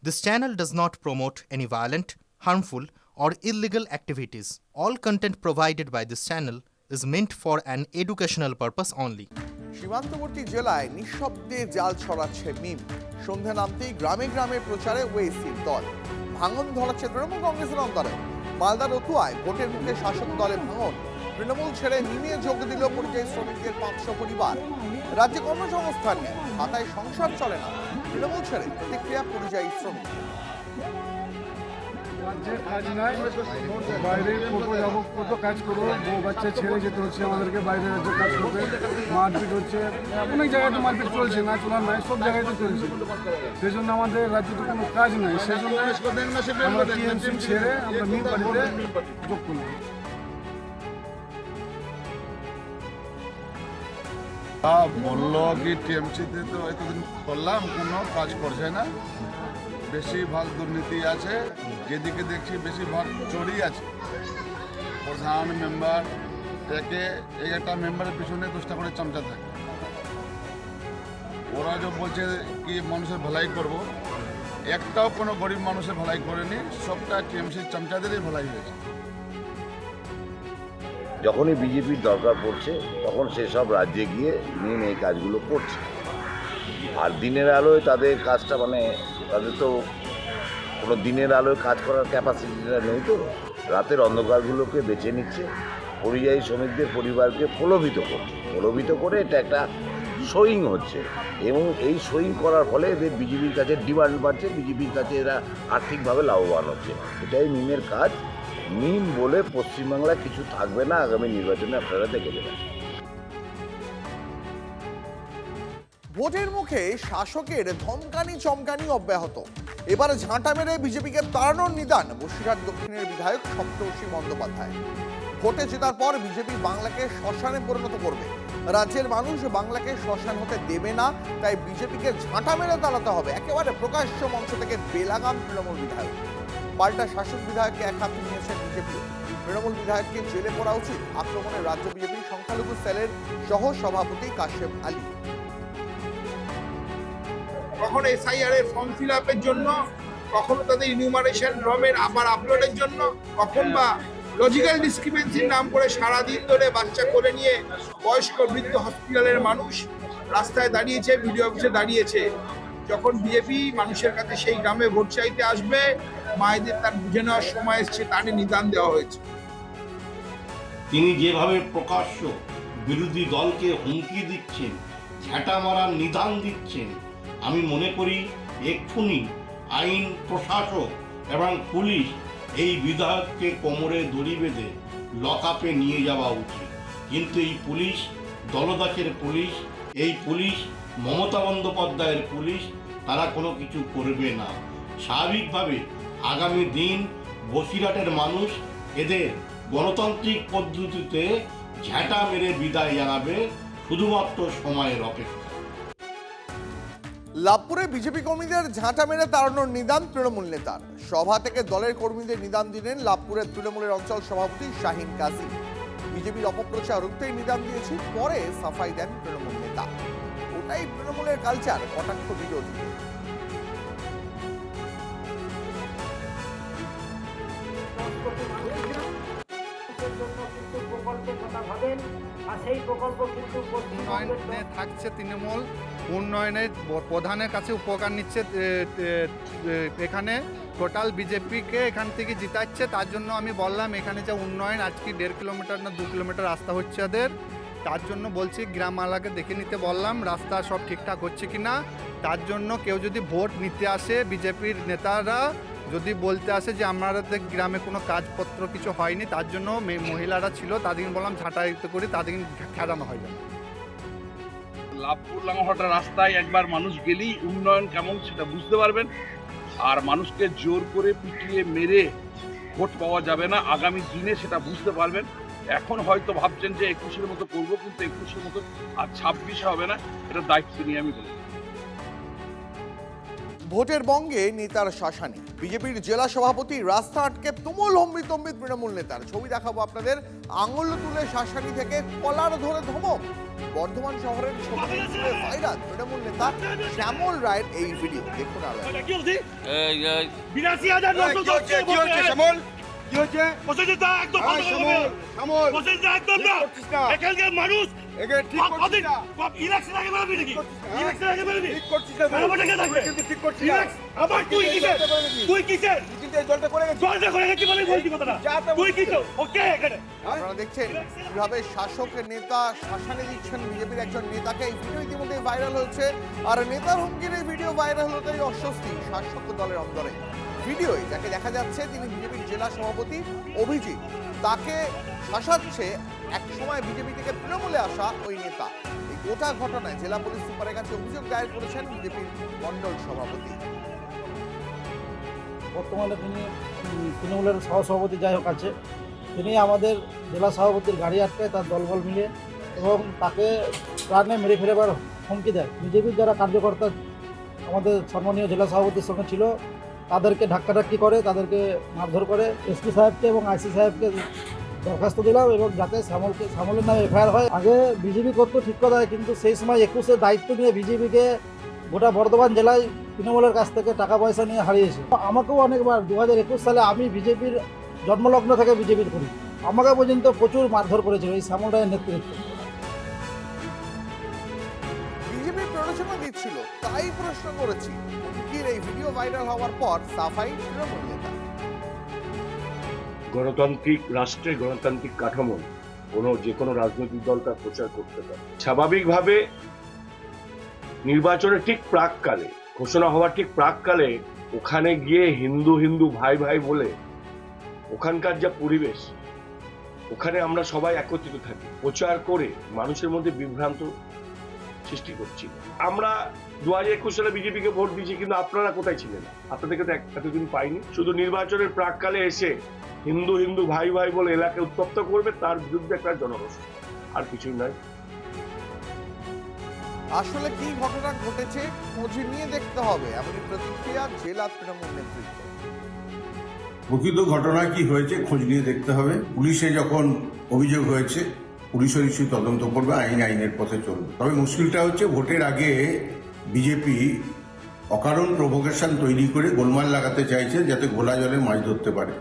This channel does not promote any violent, harmful, or illegal activities. All content provided by this channel is meant for an educational purpose only. সীমান্তবর্তী জেলায় নিঃশব্দে জাল ছড়াচ্ছে মিম। সন্ধ্যা নামতেই গ্রামে গ্রামে প্রচারে ওয়েসির দল। ভাঙন ধরাচ্ছে তৃণমূল কংগ্রেসের অন্তরে। মালদা রতুয়ায় ভোটের মুখে শাসক দলে ভাঙন। তৃণমূল ছেড়ে মিমে যোগ দিল পরিযায়ী শ্রমিকদের 500 পরিবার। রাজ্যে কর্মসংস্থান নেই, খাতায় সংসার চলে না। তৃণমূল ছেড়ে প্রতিক্রিয়া পরিযায়ী শ্রমিক। কাজ নাই, বাইরে কত কাজ করবো, বউ বাচ্চা ছেড়ে যেতে হচ্ছে আমাদেরকে, বাইরে রাজ্যে কাজ করতে। মারপিট হচ্ছে, অনেক জায়গায় তো মারপিট চলছে, না চলার নাই, সব জায়গায় তো চলছে। সেই জন্য আমাদের রাজ্যে তো কোনো কাজ নাই, সেই জন্য আমরা টিএমসি ছেড়ে আমরা মিম বাড়িতে যোগ করলাম। বললো কি টিএমসিতে তো এতদিন করলাম, কোনো কাজ করছে না, বেশিরভাগ দুর্নীতি আছে, যেদিকে দেখছি বেশিরভাগ চোরই আছে। প্রধান মেম্বার থেকে একটা মেম্বারের পিছনে 10টা করে চামচা থাকে। ওরা যে বলছে কি মানুষের ভালাই করব, একটাও কোনো গরিব মানুষের ভালাই করেনি, সবটা টিএমসির চামচাদেরই ভালাই হয়েছে। যখনই বিজেপির দরকার পড়ছে তখন সেসব রাজ্যে গিয়ে মেন এই কাজগুলো করছে। আর দিনের আলোয় তাদের কাজটা তাদের তো কোনো দিনের আলোয় কাজ করার ক্যাপাসিটিটা নেই, তো রাতের অন্ধকারগুলোকে বেছে নিচ্ছে, পরিযায়ী শ্রমিকদের পরিবারকে প্রলোভিত করে এটা একটা শোয়িং হচ্ছে। এবং এই শোয়িং করার ফলে এদের বিজেপির কাছে ডিমান্ড বাড়ছে, বিজেপির কাছে এরা আর্থিকভাবে লাভবান হচ্ছে। এটাই মিমের কাজ। মিম বলে পশ্চিমবাংলায় কিছু থাকবে না আগামী নির্বাচনে, আপনারা দেখে দেবেন। ভোটের মুখে শাসকের ধমকানি চমকানি অব্যাহত। এবার ঝাঁটা মেরে বিজেপিকে তাড়ানোর নিদান বসিরহাট দক্ষিণের বিধায়ক সপ্তর্ষি বন্দ্যোপাধ্যায়। ভোটে জেতার পর বিজেপি বাংলাকে শ্মশানে পরিণত করবে। রাজ্যের মানুষ বাংলাকে শ্মশান হতে দেবে না, তাই বিজেপিকে ঝাঁটা মেরে তাড়াতে হবে। একেবারে প্রকাশ্য মঞ্চ থেকে বেলাগাম তৃণমূল বিধায়ক। পাল্টা শাসক বিধায়ককে এক হাতে নিয়েছেন বিজেপি। তৃণমূল বিধায়ককে জেলে পড়া উচিত, আক্রমণে রাজ্য বিজেপির সংখ্যালঘু সেলের সহ সভাপতি কাশেম আলী। কখনো এসআইআর এর ফর্ম ফিল আপের জন্য, কখনো তাদের ইনিউমারেশন রমের আবার আপলোডের জন্য, কখন বা লজিক্যাল ডিসক্রিপেন্সির নাম করে সারাদিন ধরে বাচ্চা করে নিয়ে বয়স্ক বৃদ্ধ হসপিটালের মানুষ রাস্তায় দাঁড়িয়েছে, বিডিও অফিসে দাঁড়িয়েছে। যখন বিজেপি মানুষের কাছে সেই গ্রামে ভোট চাইতে আসবে, মায়েদের তার বুঝে নেওয়ার সময় এসছে, তার নিদান দেওয়া হয়েছে। তিনি যেভাবে প্রকাশ্য বিরোধী দলকে হুমকি দিচ্ছেন, ঝাঁটা মারার নিদান দিচ্ছেন, আমি মনে করি এক্ষুনি আইন প্রশাসক এবং পুলিশ এই বিধায়ককে কোমরে দড়ি বেঁধে লকআপে নিয়ে যাওয়া উচিত। কিন্তু এই পুলিশ দলদাসের পুলিশ, এই পুলিশ মমতা বন্দ্যোপাধ্যায়ের পুলিশ, তারা কোনো কিছু করবে না। স্বাভাবিকভাবে আগামী দিন বসিরহাটের মানুষ এদের গণতান্ত্রিক পদ্ধতিতে ঝাঁটা মেরে বিদায় জানাবে, শুধুমাত্র সময়ের অপেক্ষা। লাভপুরে বিজেপি কর্মীদের ঝাঁটা মেরে তাড়ানোর নিদান তৃণমূল নেতার। সভা থেকে দলের কর্মীদের নিদান দিলেন লাভপুরের তৃণমূলের অঞ্চল সভাপতি শাহিন কাজী। বিজেপির অপপ্রচার রুখতেই নিদান দিয়েছি, পরে সাফাই দেন তৃণমূল নেতা। ওটাই তৃণমূলের কালচার, কটাক্ষ বিরোধী। উন্নয়নে থাকছে তৃণমূল, উন্নয়নের প্রধানের কাছে উপকার নিচ্ছে। এখানে টোটাল বিজেপিকে এখান থেকে জিতাচ্ছে। তার জন্য আমি বললাম এখানে যে উন্নয়ন আজকে 1.5 কিলোমিটার না 2 কিলোমিটার রাস্তা হচ্ছে ওদের, তার জন্য বলছি গ্রামওয়ালাকে দেখে নিতে বললাম রাস্তা সব ঠিকঠাক হচ্ছে কি না। তার জন্য কেউ যদি ভোট নিতে আসে, বিজেপির নেতারা যদি বলতে আসে যে আমাদের গ্রামে কোনো কাজপত্র কিছু হয়নি, তার জন্য মহিলারা ছিল, তাদেরকে বললাম ঝাঁটাইতে করে তাদেরকে খেদানো হয়ে যাবে। লাভপুর লাঙ্গলহাটা রাস্তায় একবার মানুষ গেলেই উন্নয়ন কেমন সেটা বুঝতে পারবেন। আর মানুষকে জোর করে পিটিয়ে মেরে ভোট পাওয়া যাবে না, আগামী দিনে সেটা বুঝতে পারবেন। এখন হয়তো ভাবছেন যে 21-এর মতো করবো, কিন্তু 21-এর মতো আর 26-এ হবে না, এটা দায়িত্ব নিয়ে আমি বলবো। ভোটের বঙ্গে নেতার শাসানি। বিজেপির জেলা সভাপতি রাস্তা আটকে তুমুল হম্বিতম্বি তৃণমূল নেতার। ছবি দেখাবো আপনাদের। আঙুল তুলে শাসানি থেকে কলার ধরে ধমক। বর্ধমান শহরের ছোট মিছিলে ভাইরাল তৃণমূল নেতা শ্যামল রায়ের এই ভিডিও দেখুন আলো। মানুষ আপনারা দেখছেন কিভাবে শাসক নেতা শাসানি দিচ্ছেন বিজেপির একজন নেতাকে। এই ভিডিও ইতিমধ্যে ভাইরাল হয়েছে, আর নেতার হুমকির এই ভিডিও ভাইরাল হতেই অস্বস্তি শাসক দলের অন্দরে। ভিডিওয় যাকে দেখা যাচ্ছে তিনি বিজেপির জেলা সভাপতি অভিজিৎ, তাকে শাসাচ্ছে একসময় বিজেপি থেকে তৃণমূলে আসা ওই নেতা। এই গোটা ঘটনায় জেলা পুলিশ সুপারের কাছে অভিযোগ দায়ের করেছেন বিজেপির মণ্ডল সভাপতি। বর্তমানে তিনি তৃণমূলের সহসভাপতি যাই হোক আছে, তিনি আমাদের জেলা সভাপতির গাড়ি আটকায় তার দলবল মিলে এবং তাকে প্রাণে মেরে ফেলেবার হুমকি দেয়। বিজেপির যারা কার্যকর্তা আমাদের সম্মানীয় জেলা সভাপতির সঙ্গে ছিল তাদেরকে ধাক্কাধাক্কি করে, তাদেরকে মারধর করে। এসপি সাহেবকে এবং আইসি সাহেবকে দরখাস্ত দিলাম এবং যাতে শ্যামলের নামে এফআইআর হয়। আগে বিজেপি করতো ঠিক কথা, কিন্তু সেই সময় 21-এর দায়িত্ব নিয়ে বিজেপিকে গোটা বর্ধমান জেলায় তৃণমূলের কাছ থেকে টাকা পয়সা নিয়ে হারিয়েছে। আমাকেও অনেকবার 2021 সালে আমি বিজেপির জন্মলগ্ন থেকে বিজেপির করি, আমাকে পর্যন্ত প্রচুর মারধর করেছিল এই শ্যামল রায়ের নেতৃত্বে। বিজেপি প্ররোচনা দিচ্ছিল তাই প্রশ্ন করেছি। হুমকির এই ভিডিও ভাইরাল হওয়ার পর সাফাই তৃণমূল নেতা। গণতান্ত্রিক রাষ্ট্রে গণতান্ত্রিক কাঠামো যে কোনো রাজনৈতিক দল তার প্রচার করতে পারে। স্বাভাবিকভাবে নির্বাচনের ঠিক প্রাককালে, ঘোষণা হওয়ার ঠিক প্রাককালে ওখানে গিয়ে হিন্দু হিন্দু ভাই ভাই বলে ওখানকার যা পরিবেশ, ওখানে আমরা সবাই একত্রিত থাকি, প্রচার করে মানুষের মধ্যে বিভ্রান্ত সৃষ্টি করছি। আমরা 2021 সালে বিজেপিকে ভোট দিয়েছি, কিন্তু আপনারা কোথায় ছিলেন? আপনাদেরকে তো এতদিন পাইনি। শুধু নির্বাচনের প্রাককালে এসে হিন্দু হিন্দু ভাই ভাই বলে এলাকা উত্তপ্ত করবে, তার বিরুদ্ধে একটা জনরোষ, আর কিছুই নয়। আসলে কি ঘটনা ঘটেছে খোঁজ নিয়ে দেখতে হবে, এমনই প্রতিক্রিয়া জেলা তৃণমূল নেতৃত্ব। প্রকৃত ঘটনা কি হয়েছে খোঁজ নিয়ে দেখতে হবে। পুলিশে যখন অভিযোগ হয়েছে পুলিশও নিশ্চয়ই তদন্ত করবে, আইনের পথে চলবে। তবে মুশকিলটা হচ্ছে ভোটের আগে বিজেপি অকারণ প্রভোকেশন তৈরি করে গোলমাল লাগাতে চাইছে যাতে ঘোলা জলে মাছ ধরতে পারে।